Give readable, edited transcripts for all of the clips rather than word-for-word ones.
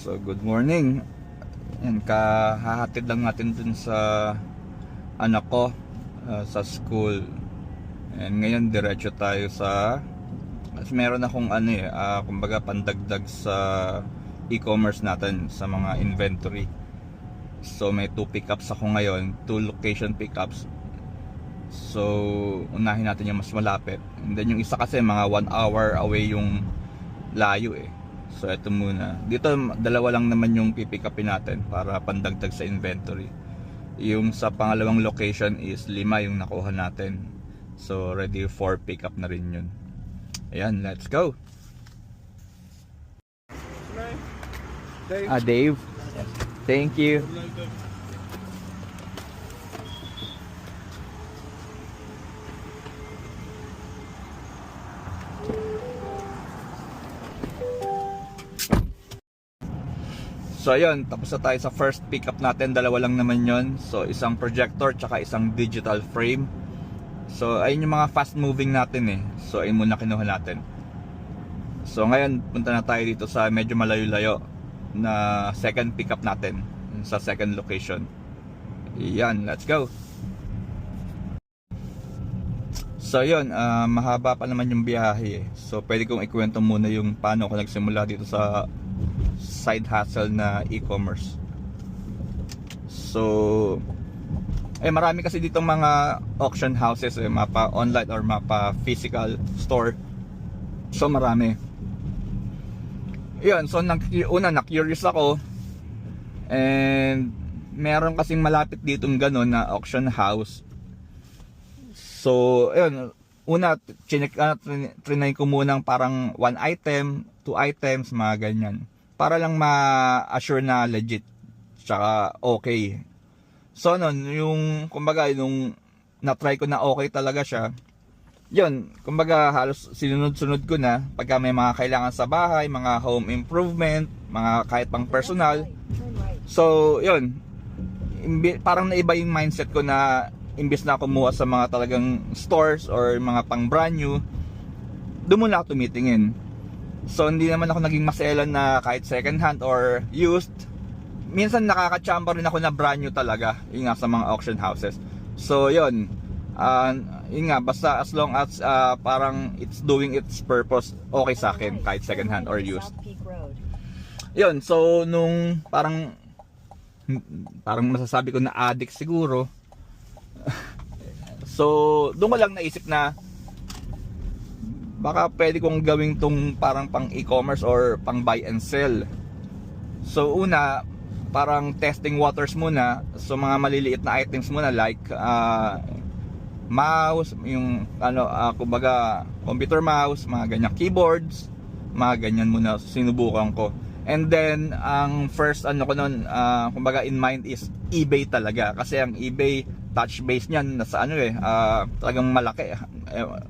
So good morning. Yan, kahahatid lang natin dun sa anak ko sa school. And ngayon diretso tayo sa, kasi meron akong kumbaga pandagdag sa e-commerce natin sa mga inventory. So may 2 pickups ako ngayon, 2 location pickups. So unahin natin yung mas malapit. And then yung isa kasi mga 1 hour away yung layo eh. So ito muna. Dito dalawa lang naman yung pipick upin natin para pandagdag sa inventory. Yung sa pangalawang location is 5 yung nakuha natin. So ready for pick up na rin yun. Ayan, let's go. Dave. Thank you. So ayun, tapos na tayo sa first pickup natin. Dalawa lang naman yon. So isang projector tsaka isang digital frame. So ayun yung mga fast moving natin eh. So ayun muna kinuha natin. So ngayon punta na tayo dito sa medyo malayo-layo na second pickup natin sa second location. Yan, let's go. So yun, mahaba pa naman yung biyahe eh. So pwede kong ikwento muna yung paano ako nagsimula dito sa side hustle na e-commerce. So marami kasi ditong mga auction houses mapa online or mapa physical store. So marami. Yun, so na-curious ako. And meron kasing malapit ditong gano'n na auction house. So ayun, trinay ko munang parang 1 item, 2 items, mga ganyan. Para lang ma-assure na legit tsaka okay. So nun, yung kumbaga nung na-try ko na okay talaga siya, yun, kumbaga halos sinunod-sunod ko na pagka may mga kailangan sa bahay, mga home improvement, mga kahit pang personal. So yun, parang naiba yung mindset ko na imbes na kumuha sa mga talagang stores or mga pang brand new, doon muna ako tumitingin. So hindi naman ako naging maselan na kahit second hand or used. Minsan nakaka-chamber rin ako na brand new talaga, yun nga sa mga auction houses. So yun, yun nga, basta as long as parang it's doing its purpose, okay sa akin kahit second hand or used. Yun, so nung parang masasabi ko na addict siguro. So doon ko lang naisip na baka pwede kong gawing tong parang pang e-commerce or pang buy and sell. So una, parang testing waters muna. So mga maliliit na items muna like mouse, yung kumbaga computer mouse, mga ganyang keyboards, mga ganyan muna sinubukan ko. And then ang first ko noon, kumbaga in mind is eBay talaga, kasi ang eBay touch base niyan nasa talagang malaki.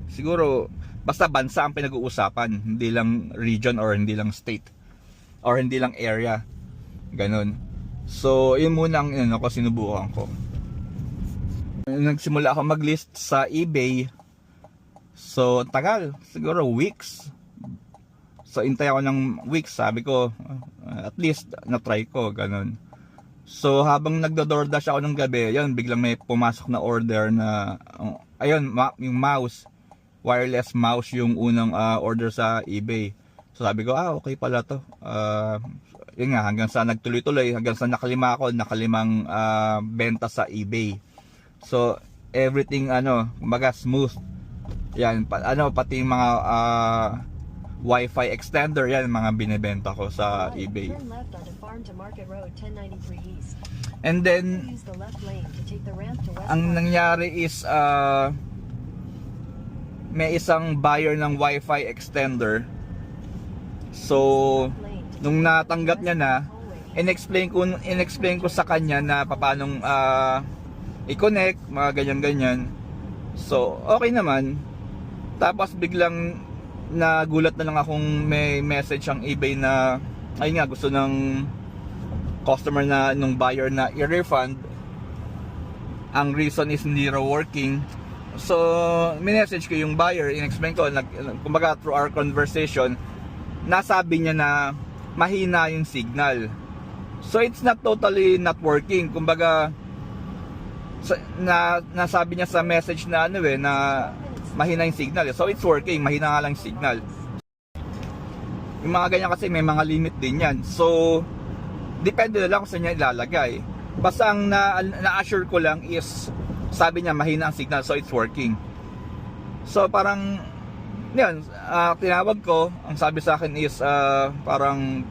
Siguro basta bansa ang pinag-uusapan, hindi lang region or hindi lang state or hindi lang area, ganun. So yun muna ang sinubukan ko. Nagsimula ako mag-list sa eBay. So tagal, siguro weeks. So intay ako ng weeks, sabi ko at least na-try ko, ganun. So habang nagdo-DoorDash ako ng gabi, yun, biglang may pumasok na order na ayun, yung mouse, wireless mouse yung unang order sa eBay. So sabi ko, okay pala to. Yun nga, hanggang sa nagtuloy-tuloy, hanggang sa nakalimang benta sa eBay. So everything kumbaga smooth. Yan, pati yung mga Wi-Fi extender, yan mga binebenta ko sa eBay. And then ang nangyari is may isang buyer ng Wi-Fi extender. So nung natanggap niya na, in-explain ko sa kanya na paanong i-connect, mga ganyan-ganyan. So okay naman. Tapos biglang nagulat na lang akong may message ang eBay na ayun nga, gusto ng customer na nung buyer na i-refund. Ang reason is hindi raw working. So minessage ko yung buyer, in-explain ko, kumbaga through our conversation, nasabi niya na mahina yung signal. So it's not totally not working. Kumbaga nasabi niya sa message na na mahina yung signal. So it's working, mahina nga lang yung signal. Yung mga ganyan kasi may mga limit din yan. So depende na lang kung saan niya ilalagay. Basta ang na-assure ko lang is sabi niya mahina ang signal, so it's working. So parang yun, tinawag ko, ang sabi sa akin is parang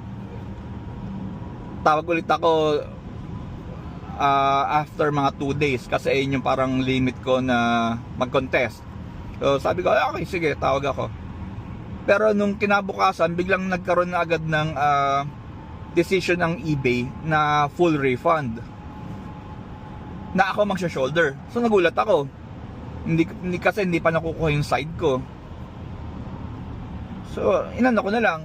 tawag ulit ako after mga 2 days kasi yun yung parang limit ko na mag-contest. So sabi ko, okay, sige, tawag ako. Pero nung kinabukasan, biglang nagkaroon na agad ng decision ng eBay na full refund, na ako magsha-shoulder. So nagulat ako. Hindi kasi hindi pa nakukuha yung side ko. So inano ko na lang,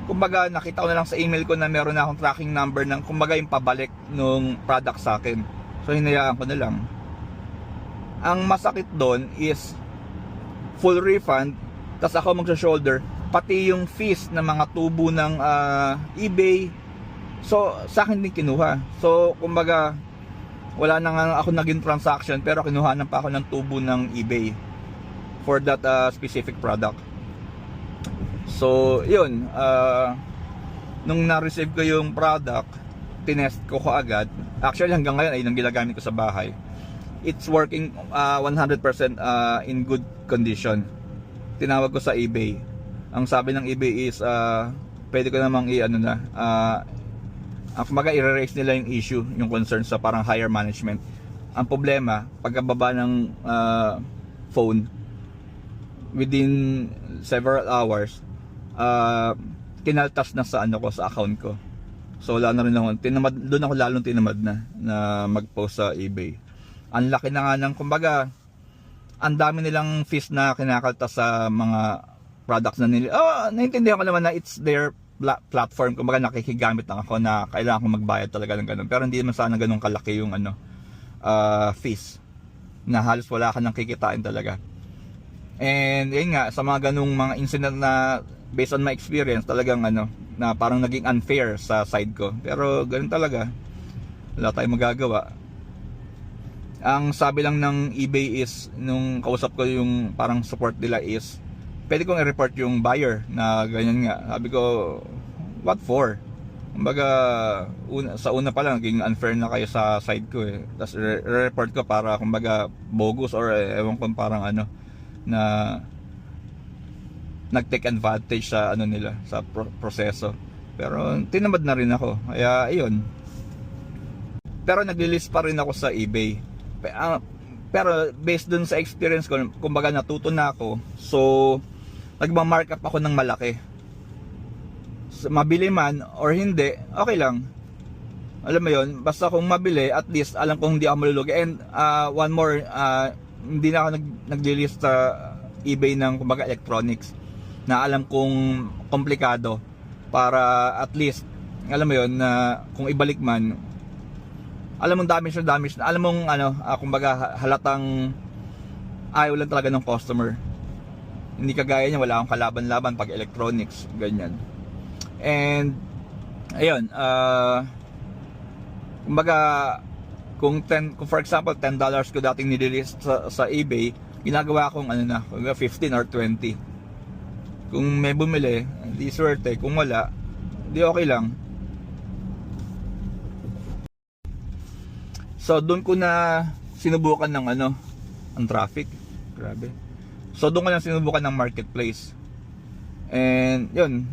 kumbaga nakita ko na lang sa email ko na meron na akong tracking number ng kumbaga yung pabalik nung product sa akin. So hinayaan ko na lang. Ang masakit doon is full refund, tas ako magsha-shoulder, pati yung fees ng mga tubo ng eBay. So sa akin din kinuha. So kumbaga wala na nga ako naging transaction, pero kinuhanan pa ako ng tubo ng eBay for that specific product. So yun, nung na-receive ko yung product, tinest ko agad. Actually hanggang ngayon ay nang ginagamit ko sa bahay. It's working 100% in good condition. Tinawag ko sa eBay. Ang sabi ng eBay is pwede ko namang kumbaga i-erase nila yung issue, yung concern sa parang higher management. Ang problema, pagkababa ng phone, within several hours, kinaltas na sa sa account ko. So wala na rin ako, doon ako lalong tinamad na mag-post sa eBay. Ang laki na nga ng, kumbaga, ang dami nilang fees na kinakaltas sa mga products na nila. Naintindihan ko naman na it's their platform, kumbaga nakikigamit lang ako na kailangan kong magbayad talaga ng ganun, pero hindi naman sana ganun kalaki yung fees na halos wala ka nang kikitain talaga. And yun nga, sa mga ganung mga incident na based on my experience, talagang na parang naging unfair sa side ko, pero ganun talaga, wala tayong magagawa. Ang sabi lang ng eBay is, nung kausap ko yung parang support nila is, pwede kong i-report yung buyer na ganyan nga. Sabi ko, what for? Kumbaga, sa una pa lang, naging unfair na kayo sa side ko eh. Tapos re-report ko para, kumbaga, bogus or ewan ko parang na nag-take advantage sa nila, sa proseso. Pero tinamad na rin ako. Kaya, ayun. Pero nag-list pa rin ako sa eBay. Pero based dun sa experience ko, kumbaga natuto na ako. So nagma-mark up ako ng malaki. So, mabili man or hindi, okay lang. Alam mo yon, basta kung mabili, at least alam kong hindi ako malulugi. And one more, hindi na ako nag-list sa eBay ng kumbaga electronics na alam kong komplikado, para at least alam mo yon na kung ibalik man, alam mong damage na, alam mong kumbaga halatang ayaw lang talaga ng customer. Hindi kagaya niya, wala akong kalaban-laban pag electronics, ganyan. And ayun, kumbaga kung for example $10 ko dating nililist sa eBay, ginagawa akong 15 or 20. Kung may bumili, di swerte. Kung wala, di okay lang. So doon ko na sinubukan ng ang traffic. Grabe. So doon ko na sinubukan ng marketplace. And yun,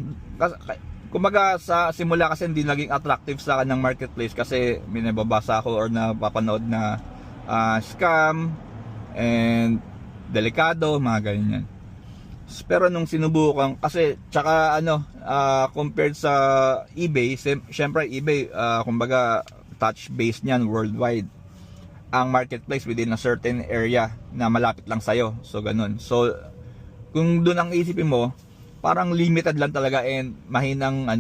kumbaga sa simula kasi hindi naging attractive sa akin ng marketplace kasi may nababasa ako or napapanood na scam and delikado, mga ganyan. Pero nung sinubukan, kasi tsaka compared sa eBay, syempre eBay, kumbaga touch base niyan worldwide. Ang marketplace within a certain area na malapit lang sa'yo. So ganun. So kung doon ang isipin mo, parang limited lang talaga and mahinang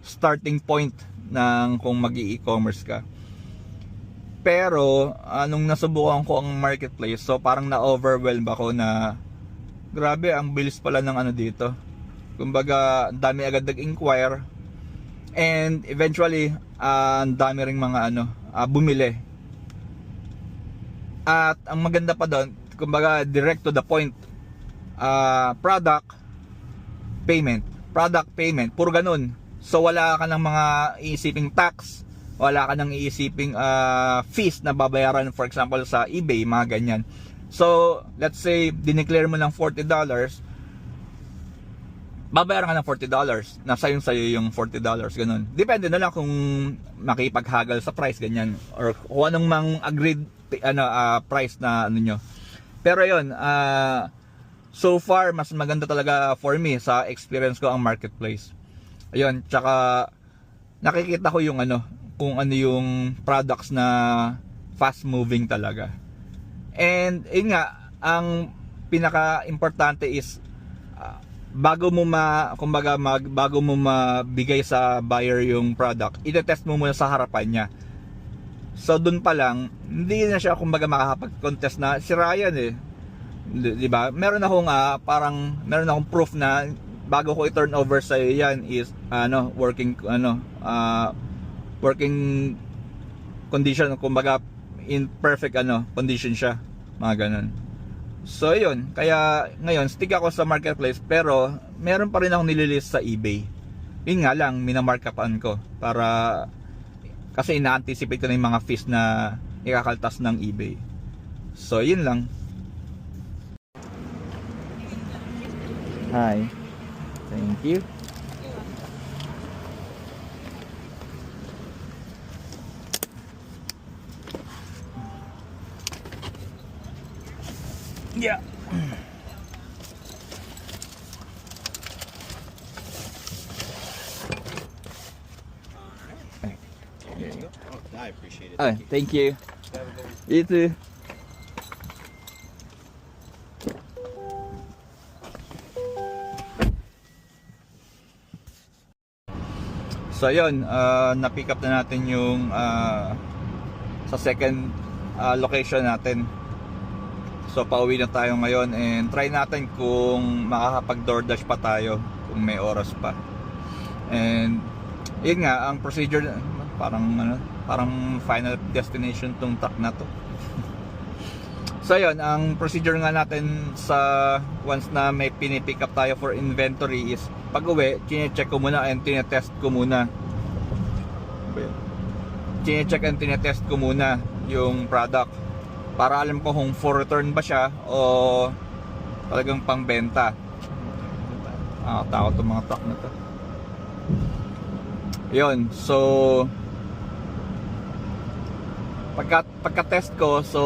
starting point ng kung mag-e-commerce ka. Pero nung nasubukan ko ang marketplace, so parang na-overwhelm ako na grabe, ang bilis pala ng ano dito. Kumbaga, ang dami agad nag-inquire. And eventually, ang dami ring mga bumili. At ang maganda pa doon, kumbaga direct to the point. Product payment, puro ganun. So wala ka ng mga iisiping tax, wala ka ng iisiping fees na babayaran, for example sa eBay, mga ganyan. So let's say dineclare mo ng $40, babayaran ka ng $40, nasa sa'yo yung $40, ganun. Depende na lang kung makipaghagal sa price, ganyan, or kung anong mang agreed price na nyo. Pero yun, so far mas maganda talaga for me sa experience ko ang marketplace. Ayun, tsaka nakikita ko yung kung ano yung products na fast moving talaga. And yun nga, ang pinaka-importante is bago mo mabigay sa buyer yung product, i-test mo muna sa harapan niya. So dun pa lang, hindi na siya kumbaga makakapag-contest na si Ryan di ba? Meron akong proof na bago ko i-turn over sa yan is working condition, kumbaga in perfect condition siya, mga ganun. So yun, kaya ngayon stick ako sa marketplace, pero meron pa rin akong nililist sa eBay. Yun nga lang, minamarkupan ko para kasi ina-anticipate ko na yung mga fees na ikakaltas ng eBay. So yun lang. Hi. Thank you. Yeah. There you go. Oh, I appreciate it. Thank you. You too. So yun, na-pick up na natin yung sa second location natin. So pauwi na tayo ngayon, and try natin kung makakapag DoorDash pa tayo kung may oras pa. And yun nga, ang procedure parang final destination tong truck na to. So yun, ang procedure nga natin sa once na may pinipick up tayo for inventory is pag uwi, chine-check ko muna and tinetest ko muna. Chine-check and tinetest ko muna yung product para alam ko kung for return ba siya o talagang pangbenta. Takot itong mga truck na to. Yun, so pagka-test ko, so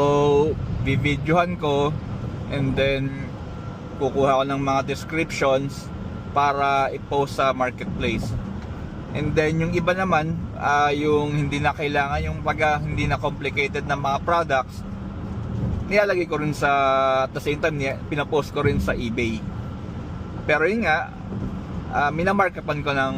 bibidyohan ko and then kukuha ko ng mga descriptions para i-post sa marketplace. And then yung iba naman, yung hindi na kailangan, yung hindi na complicated na mga products, nilalagay ko rin at the same time pinapost ko rin sa eBay. Pero yun nga, minamarkupan ko ng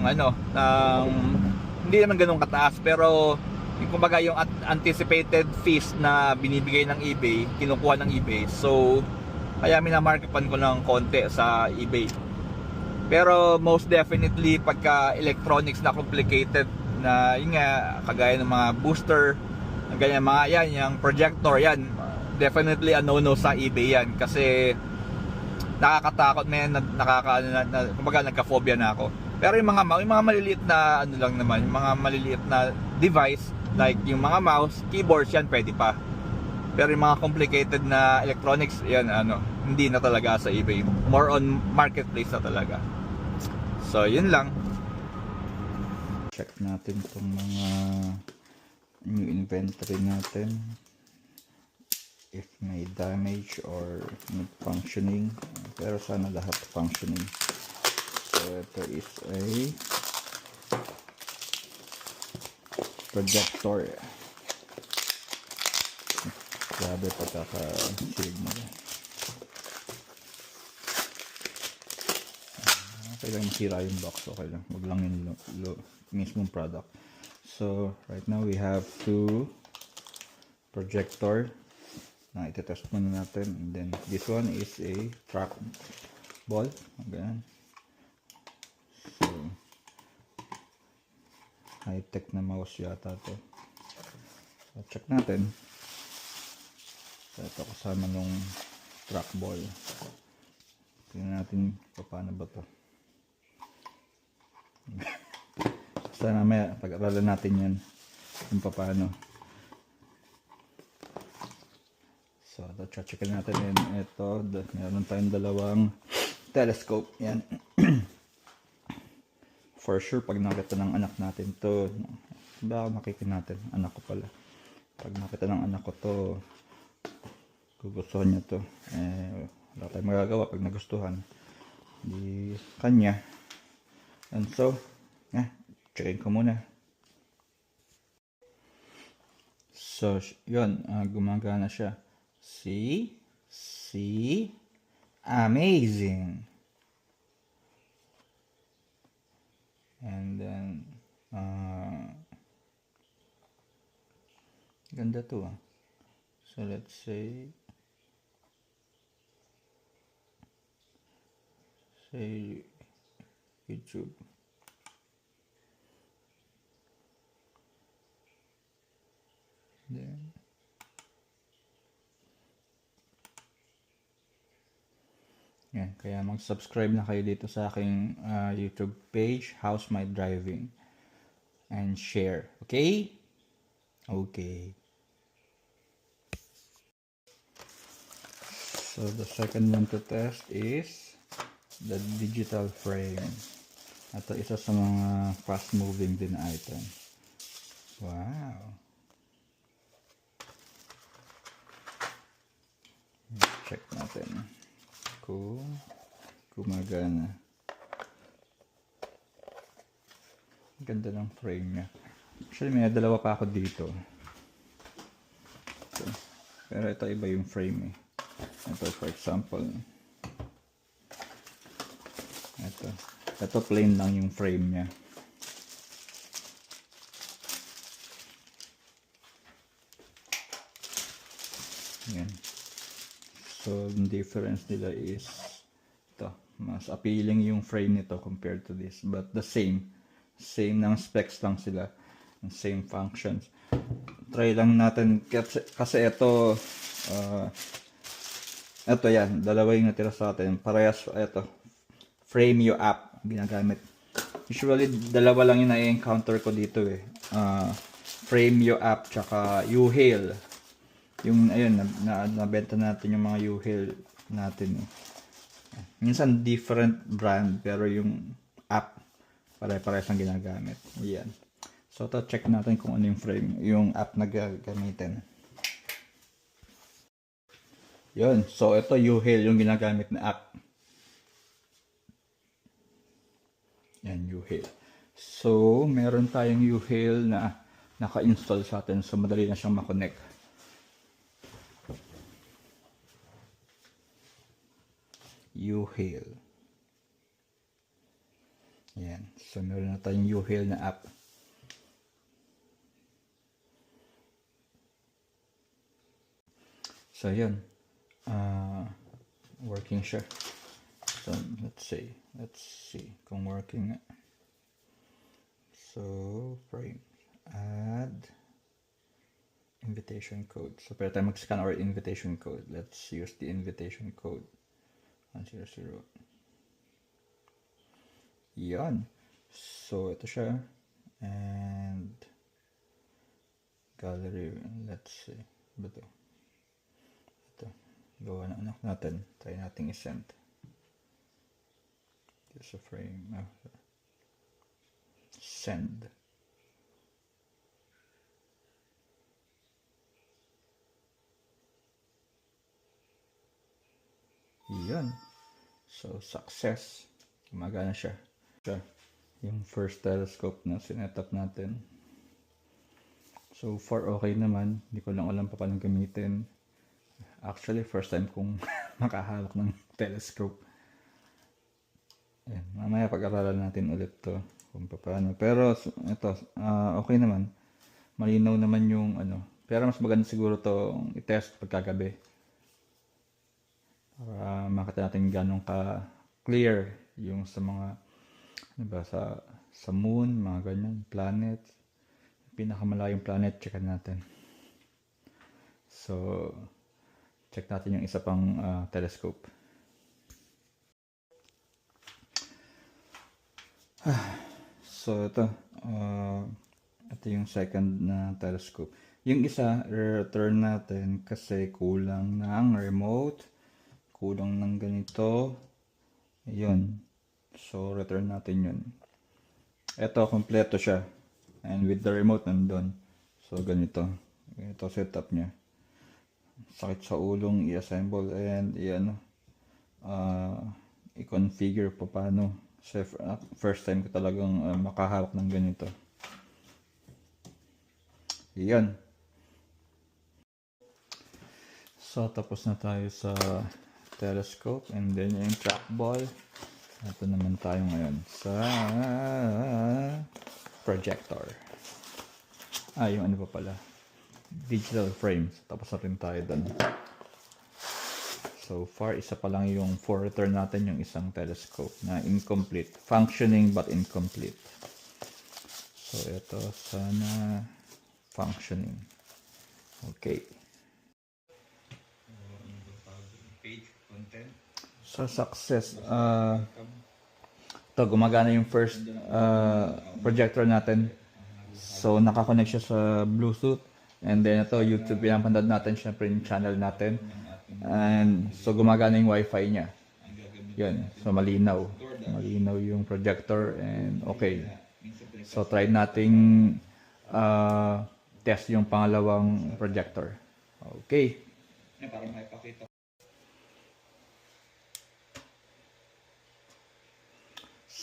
hindi naman ganun kataas, pero yung kumbaga yung anticipated fees na binibigay ng eBay, kinukuha ng eBay. So kaya minamarkupan ko ng konti sa eBay. Pero most definitely pagka electronics na complicated na yun nga, kagaya ng mga booster, ganyan mga yan, yung projector yan, definitely a no-no sa eBay yan, kasi nakakatakot kumbaga nagka-phobia na ako. Pero yung mga maliliit na lang naman, yung mga maliliit na device like yung mga mouse, keyboards, yan pwede pa. Pero yung mga complicated na electronics, yan hindi na talaga sa eBay, more on marketplace na talaga. So yun lang. Check natin itong mga new inventory natin, if may damage or not functioning, pero sana lahat functioning. So ito is a projector. Grabe pagkaka-shield mo. Okay lang masira yung box, okay lang, wag lang yung mismong product. So right now we have two projector na itetest muna natin. And then this one is a track ball. Ganyan. So, high-tech na mouse yata to. So, check natin. So, ito kasama nung trackball. Tingnan natin paano ba to. Basta mamaya pag-aralan natin yan kung paano. So, ito checkin natin. And ito, meron tayong dalawang telescope. Yan. For sure, pag nakita ng anak natin to, baka makikita natin, anak ko pala. Pag nakita ng anak ko to, gugustuhan niya to. Wala tayong magagawa pag nagustuhan. Di kanya. And so, checkin ko muna. So, yun, gumagana siya. See? Amazing! And then, ganda to. So, let's say YouTube. Then, yan, kaya mag-subscribe na kayo dito sa aking YouTube page, How's My Driving, and share. Okay? Okay. So the second one to test is the digital frame. Ito isa sa mga fast moving din na item. Wow. Check natin kung gumagana. Ganda ng frame niya. Actually may dalawa pa ako dito. So, pero ito iba yung frame eh. Ito for example. Ito plain lang yung frame niya. Yan. So, the difference nila is ito. Mas appealing yung frame nito compared to this. But the same. Same ng specs lang sila. And same functions. Try lang natin. Kasi ito ito yan. Dalawa yung natira sa atin. Parehas ito. Frame app ginagamit. Usually, dalawa lang yung na-encounter ko dito eh. Frame app tsaka U-Hail. Yung ayun nabenta natin yung mga U-Hail natin eh. Minsan different brand pero yung app pare-parehas ang ginagamit. Yan. So to check natin kung ano yung frame, yung app na gagamitin. Yun. So ito U-Hail yung ginagamit na app. Yan U-Hail. So meron tayong U-Hail na naka-install sa atin so madali na siyang ma-connect. U-Hail. Yan. So, meron na tayong U-Hail na app. So, yun. Working siya. So, let's see kung working. So, frame. Add invitation code. So, pwede tayo mag-scan our invitation code. Let's use the invitation code. 100. Yan. So, ito siya. And gallery. Let's see. Ba ito? Ito. Gawa na anak natin. Try natin i-send. Just a frame. Send. Yan. So, success. Gumagana siya. Yung first telescope na sinetup natin. So far, okay naman. Hindi ko lang alam pa paano gamitin. Actually, first time kong makahawak ng telescope. Ayan. Mamaya pag-aralan natin ulit to kung paano. Pero, ito, okay naman. Malinaw naman yung Pero mas maganda siguro to i-test pagkagabi. Para makita natin ganun ka clear yung sa mga, ano ba, sa moon, mga ganyan, planet. Pinakamalayong planet, check natin. So, check natin yung isa pang telescope. So, ito yung second na telescope. Yung isa, return natin kasi kulang ng remote, kulang ng ganito. Ayun. So, return natin yun. Ito, kompleto siya. And with the remote nandun. So, ganito. Ito setup niya. Sakit sa ulong i-assemble and i-configure pa paano. So, first time ko talagang makahawak ng ganito. Yan. So, tapos na tayo sa telescope and then yung trackball. Ito naman tayo ngayon sa projector. Yung ano pa pala, digital frames. Tapos na rin tayo dun. So far, isa pa lang yung for return natin yung isang telescope na incomplete. Functioning but incomplete. So ito, sana functioning. Okay. Page content. So success. Gumagana yung first projector natin. So nakakonect siya sa Bluetooth. And then ito, YouTube, pinapanood natin syempre yung channel natin. And so gumagana yung wifi niya. Yun. So malinaw. Malinaw yung projector and okay. So try nating test yung pangalawang projector. Okay. Para maipakita.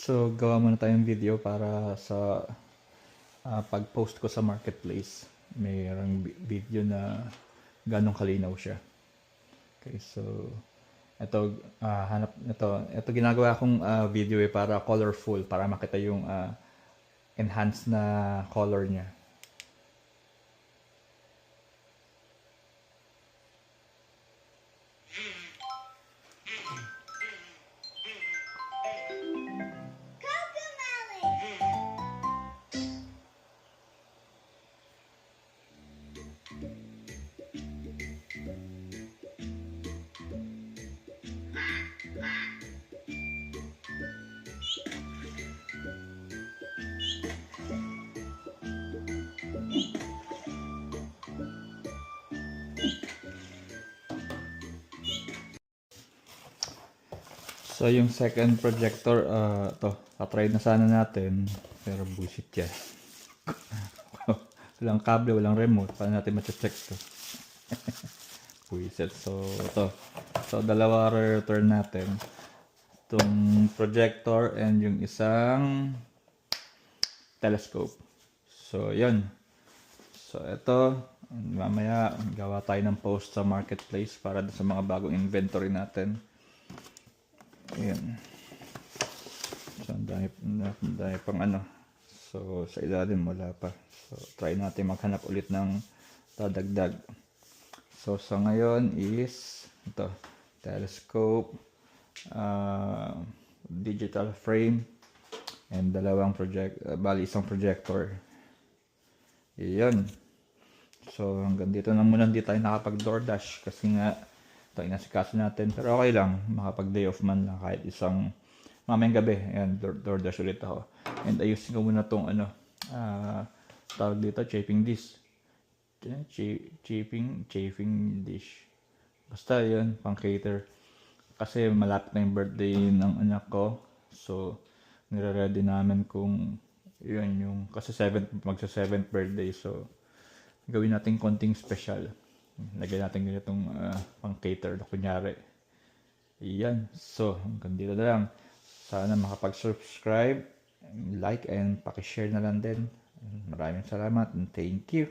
So, gawa muna tayong video para sa pag-post ko sa marketplace. Mayroong video na ganong kalinaw siya. Okay, so ito ginagawa kong video para colorful, para makita yung enhanced na color niya. So, yung second projector, tatry na sana natin. Pero bullshit yan. Walang kable, walang remote. Paano natin ma-check to? Bullshit. So, So, dalawa return natin. Itong projector and yung isang telescope. So, yun. So, ito. Mamaya, gawa tayo ng post sa marketplace para sa mga bagong inventory natin. Ayan. So, ang dami pang ano. So, sa ilalim wala pa. So, try natin maghanap ulit ng dadagdag. So, sa ngayon is ito, telescope, digital frame, and dalawang isang projector. Iyan. So, hanggang dito lang muna, hindi tayo nakapag DoorDash kasi nga ito inasikaso natin, pero okay lang, makapag day off man lang kahit isang mamayang gabi. Ayan, DoorDash ulit ako. And ayusin ko muna tong tawag dito, chafing dish. Chafing dish. Basta yun, pang cater. Kasi malapit na yung birthday ng anak ko. So, nire-ready namin kung yun yung, kasi magsa 7th birthday. So, gawin natin konting special. Lagyan natin ganitong pang cater na kunyari. Iyan. So, hanggang dito na lang. Sana makapag-subscribe, like, and pakishare na lang din. Maraming salamat and thank you.